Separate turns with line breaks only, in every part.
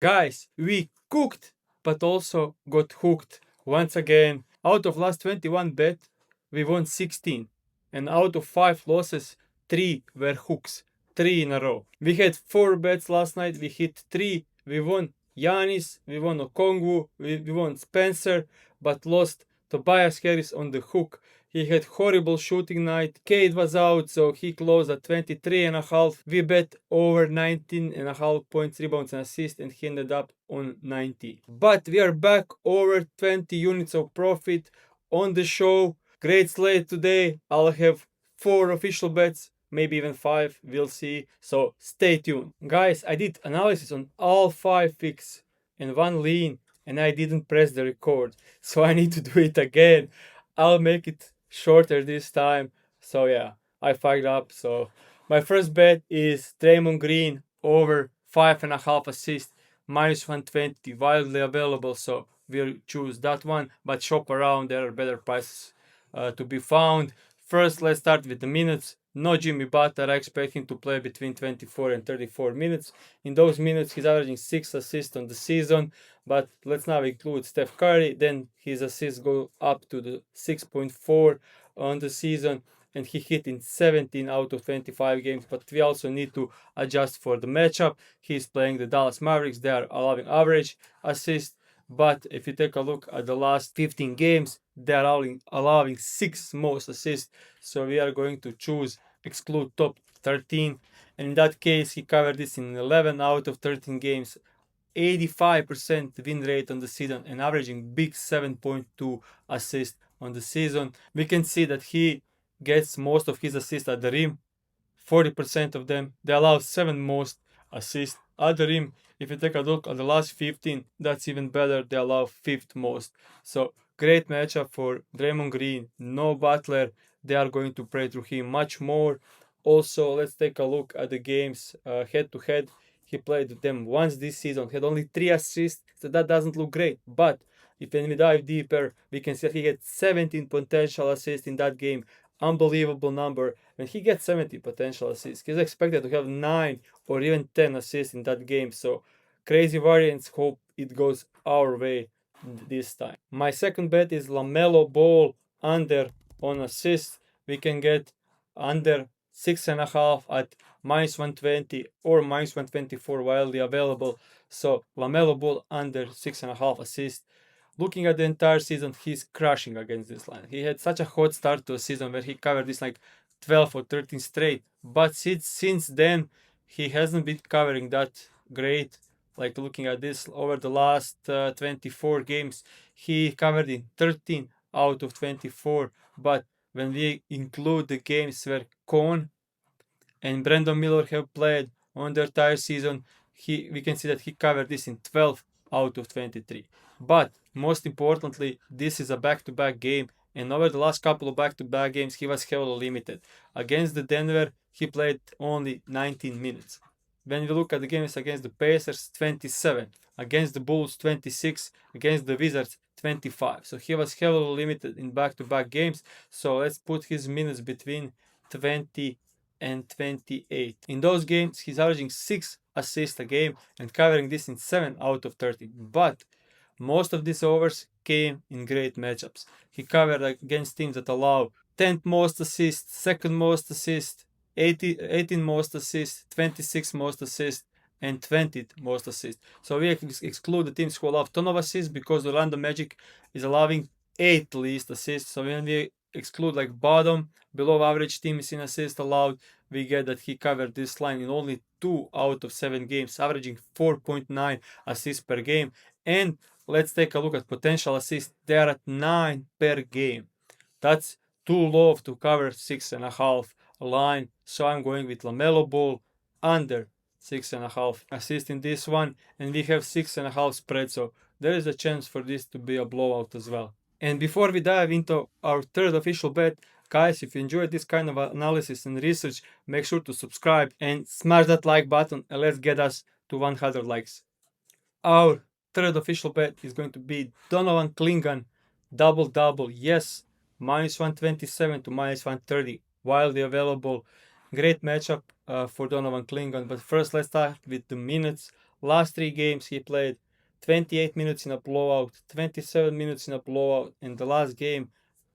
Guys, we cooked, but also got hooked. Once again, out of last 21 bet, we won 16. And out of 5 losses, 3 were hooks. 3 in a row. We had 4 bets last night, we hit 3. We won Giannis, we won Okongwu, we won Spencer, but lost Tobias Harris on the hook. He had horrible shooting night. Cade was out, so he closed at 23.5. We bet over 19.5 points, rebounds, and assists, and he ended up on 90. But we are back over 20 units of profit on the show. Great slate today. I'll have 4 official bets, maybe even 5. We'll see. So stay tuned. Guys, I did analysis on all 5 picks and 1 lean, and I didn't press the record. So I need to do it again. I'll make it shorter this time. So yeah, I fucked up. So my first bet is Draymond Green over 5.5 assists, minus 120, widely available. So we'll choose that one, but shop around. There are better prices to be found. First, let's start with the minutes. No Jimmy Butler. I expect him to play between 24 and 34 minutes. In those minutes, he's averaging 6 assists on the season. But let's now include Steph Curry. Then his assists go up to the 6.4 on the season. And he hit in 17 out of 25 games. But we also need to adjust for the matchup. He's playing the Dallas Mavericks. They are allowing average assists. But if you take a look at the last 15 games, they are allowing 6 most assists. So we are going to exclude top 13. And in that case, he covered this in 11 out of 13 games. 85% win rate on the season and averaging big 7.2 assists on the season. We can see that he gets most of his assists at the rim, 40% of them. They allow 7 most assists at the rim. If you take a look at the last 15, that's even better. They allow 5th most. So great matchup for Draymond Green. No Butler. They are going to play through him much more. Also, let's take a look at the games head to head. He played them once this season, had only 3 assists, so that doesn't look great. But if we dive deeper, we can see that he had 17 potential assists in that game. Unbelievable number. When he gets 70 potential assists, he's expected to have 9 or even 10 assists in that game. So crazy variance. Hope it goes our way this time. My second bet is LaMelo Ball under on assists. We can get under 6.5 at minus 120 or minus 124 wildly available. So LaMelo Ball under 6.5 assists. Looking at the entire season, he's crushing against this line. He had such a hot start to a season where he covered this like 12 or 13 straight. But since then, he hasn't been covering that great. Like looking at this over the last 24 games, he covered in 13 out of 24. But when we include the games where Cohn and Brandon Miller have played on the entire season, we can see that he covered this in 12 out of 23. But most importantly, this is a back-to-back game, and over the last couple of back-to-back games, he was heavily limited. Against the Denver, he played only 19 minutes. When we look at the games against the Pacers, 27. Against the Bulls, 26. Against the Wizards, 25. So he was heavily limited in back-to-back games. So let's put his minutes between 20 and 28. In those games, he's averaging 6 assists a game and covering this in 7 out of 13. But most of these overs came in great matchups. He covered against teams that allow 10th most assists, 2nd most assists, 18 most assists, 26 most assists, and 20th most assists. So we exclude the teams who allow ton of assists because the Orlando Magic is allowing 8 least assists. So when we exclude like bottom, below average teams in assists allowed, we get that he covered this line in only 2 out of 7 games, averaging 4.9 assists per game. And let's take a look at potential assists. They are at 9 per game. That's too low to cover 6.5 line. So I'm going with LaMelo Ball under 6.5 assists in this one. And we have 6.5 spread. So there is a chance for this to be a blowout as well. And before we dive into our third official bet, guys, if you enjoyed this kind of analysis and research, make sure to subscribe and smash that like button and let's get us to 100 likes. Our third official bet is going to be Donovan Clingan double-double. Yes, minus 127 to minus 130, wildly available. Great matchup for Donovan Clingan. But first, let's start with the minutes. Last 3 games he played 28 minutes in a blowout, 27 minutes in a blowout, and the last game,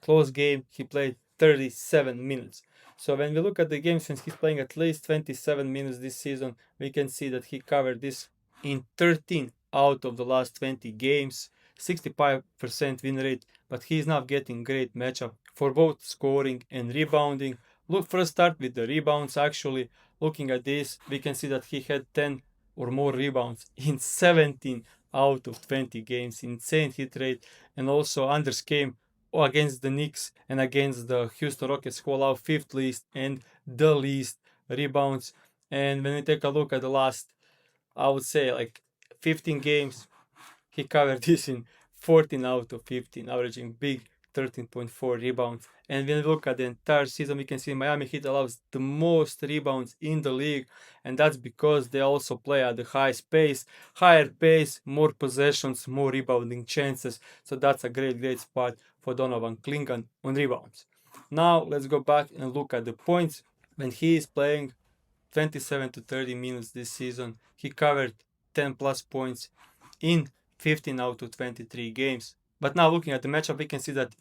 close game, he played 37 minutes. So when we look at the games when he's playing at least 27 minutes this season, we can see that he covered this in 13 out of the last 20 games, 65% win rate, but he's not getting great matchup for both scoring and rebounding. Look, first start with the rebounds. Actually, looking at this, we can see that he had 10 or more rebounds in 17 out of 20 games. Insane hit rate, and also Anders came against the Knicks and against the Houston Rockets, who allow 5th least and the least rebounds. And when we take a look at the last, I would say like 15 games, he covered this in 14 out of 15, averaging big 13.4 rebounds. And when we look at the entire season, we can see Miami Heat allows the most rebounds in the league, and that's because they also play at the highest pace, higher pace, more possessions, more rebounding chances. So that's a great spot for Donovan Clingan on rebounds. Now let's go back and look at the points. When he is playing 27 to 30 minutes this season, he covered 10 plus points in 15 out of 23 games. But now looking at the matchup, we can see that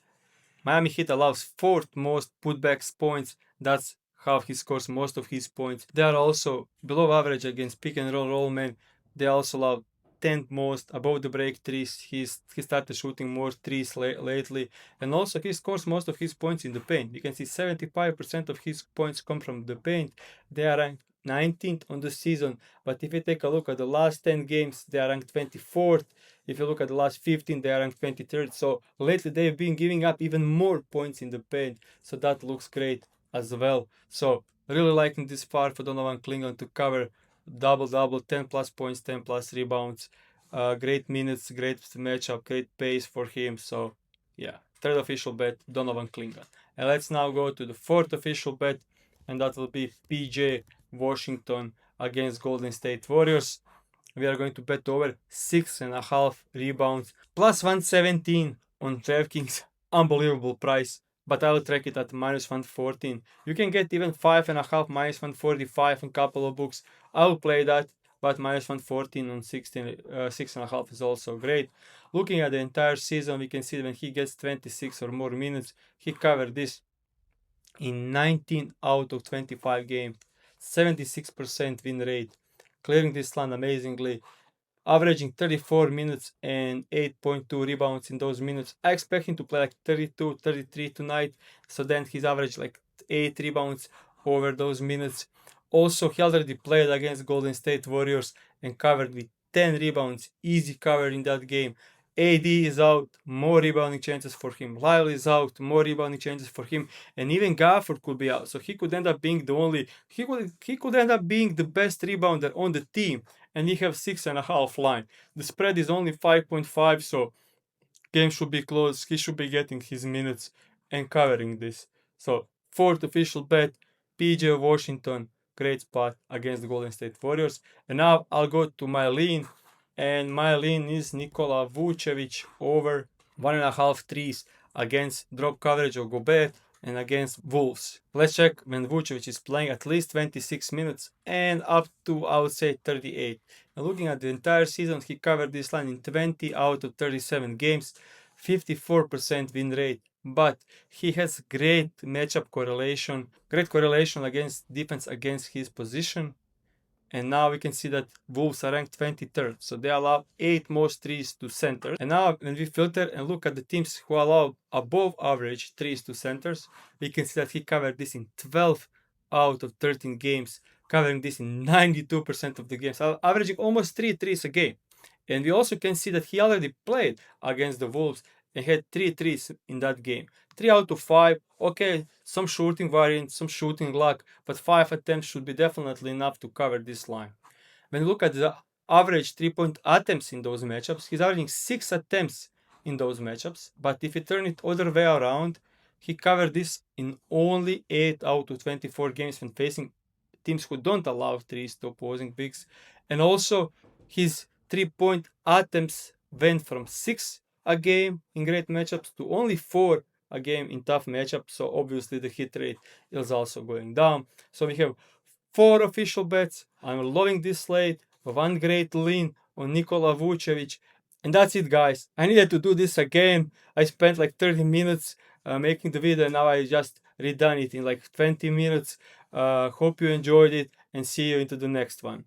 Miami Heat allows 4th most putbacks points. That's how he scores most of his points. They are also below average against pick and roll men. They also allow 10th most above the break threes. He started shooting more threes lately, and also he scores most of his points in the paint. You can see 75% of his points come from the paint. They are ranked 19th on the season, but if you take a look at the last 10 games, they are ranked 24th. If you look at the last 15, they are ranked 23rd. So lately they've been giving up even more points in the paint. So that looks great as well. So really liking this part for Donovan Clingan to cover double, 10 plus points, 10 plus rebounds. Great minutes, great matchup, great pace for him. So yeah, third official bet, Donovan Clingan. And let's now go to the fourth official bet, and that will be PJ Washington against Golden State Warriors. We are going to bet over 6.5 rebounds plus 117 on DraftKings. Unbelievable price, but I will track it at minus 114. You can get even 5.5 minus 145 in a couple of books. I will play that, but minus 114 on 6.5 is also great. Looking at the entire season, we can see when he gets 26 or more minutes, he covered this in 19 out of 25 games, 76% win rate, clearing this line amazingly, averaging 34 minutes and 8.2 rebounds in those minutes. I expect him to play like 32, 33 tonight, so then he's averaged like 8 rebounds over those minutes. Also, he already played against Golden State Warriors and covered with 10 rebounds, easy cover in that game. AD is out, more rebounding chances for him. Lyle is out, more rebounding chances for him, and even Gafford could be out. So he could end up being he could end up being the best rebounder on the team, and he have 6.5 line. The spread is only 5.5, so game should be close. He should be getting his minutes and covering this. So fourth official bet, PJ Washington, great spot against the Golden State Warriors. And now I'll go to my lean, and my lean is Nikola Vucevic over 1.5 threes against drop coverage of Gobert and against Wolves. Let's check when Vucevic is playing at least 26 minutes and up to, I would say, 38. And looking at the entire season, he covered this line in 20 out of 37 games, 54% win rate. But he has great matchup correlation, great correlation against defense against his position. And now we can see that Wolves are ranked 23rd, so they allow 8 most threes to centers. And now when we filter and look at the teams who allow above average threes to centers, we can see that he covered this in 12 out of 13 games, covering this in 92% of the games, averaging almost 3 threes a game. And we also can see that he already played against the Wolves and had 3 threes in that game. 3 out of 5, okay, some shooting variant, some shooting luck, but 5 attempts should be definitely enough to cover this line. When you look at the average 3-point attempts in those matchups, he's averaging 6 attempts in those matchups, but if you turn it other way around, he covered this in only 8 out of 24 games when facing teams who don't allow threes to opposing bigs. And also, his 3-point attempts went from 6 a game in great matchups to only 4 a game in tough matchups. So obviously the hit rate is also going down. So we have 4 official bets. I'm loving this slate. one great lean on Nikola Vucevic. And that's it, guys. I needed to do this again. I spent like 30 minutes making the video, and now I just redone it in like 20 minutes. Hope you enjoyed it, and see you into the next one.